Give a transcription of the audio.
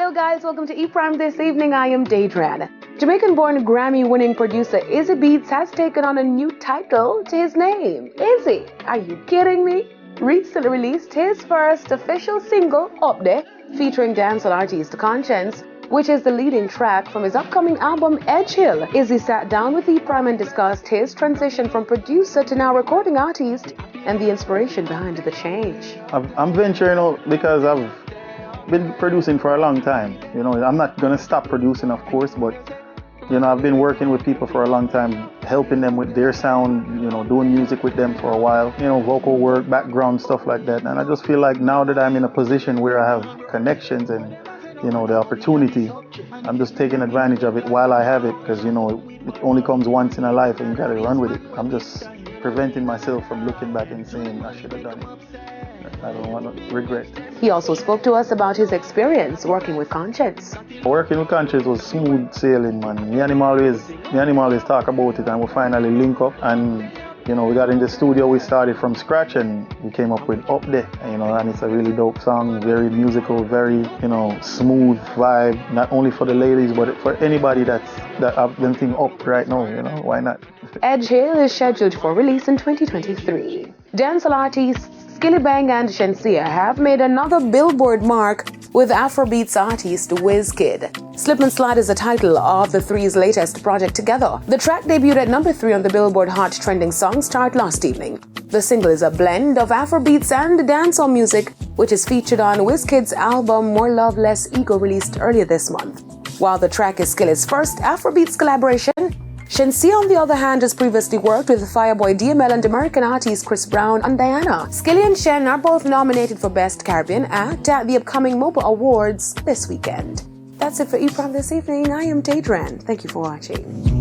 Hello guys, welcome to E-Prime this evening. I am Daedran. Jamaican-born Grammy-winning producer Izzy Beats has taken on a new title to his name. Izzy, are you kidding me? Recently released his first official single, Up There, featuring dancehall artist Conscience, which is the leading track from his upcoming album Edge Hill. Izzy sat down with E-Prime and discussed his transition from producer to now recording artist and the inspiration behind the change. I'm venturing out because I've been producing for a long time. You know, I'm not going to stop producing, of course, but you know, I've been working with people for a long time, helping them with their sound, you know, doing music with them for a while, you know, vocal work, background, stuff like that. And I just feel like now that I'm in a position where I have connections and, you know, the opportunity, I'm just taking advantage of it while I have it, because, you know, it only comes once in a life and you got to run with it. I'm just preventing myself from looking back and saying I should have done it. I don't want to regret. He also spoke to us about his experience working with Conscience. Working with Conscience was smooth sailing, man. Me and him always talk about it, and we finally link up. And you know, we got in the studio. We started from scratch, and we came up with Up There. You know, and it's a really dope song, very musical, very, you know, smooth vibe. Not only for the ladies, but for anybody that have them thing up right now. You know, why not? Edge Hill is scheduled for release in 2023. Dancehall artists Skilly Bang and Shenseea have made another Billboard mark with Afrobeats artist Wizkid. Slip and Slide is the title of the three's latest project together. The track debuted at number 3 on the Billboard Hot Trending Songs chart last evening. The single is a blend of Afrobeats and dancehall music, which is featured on Wizkid's album More Love Less Ego, released earlier this month. While the track is Skilly's first Afrobeats collaboration, Shenseea, on the other hand, has previously worked with Fireboy DML and American artists Chris Brown and Diana. Skilly and Shen are both nominated for Best Caribbean Act at the upcoming MOPA Awards this weekend. That's it for E-Prime this evening. I am Daedran. Thank you for watching.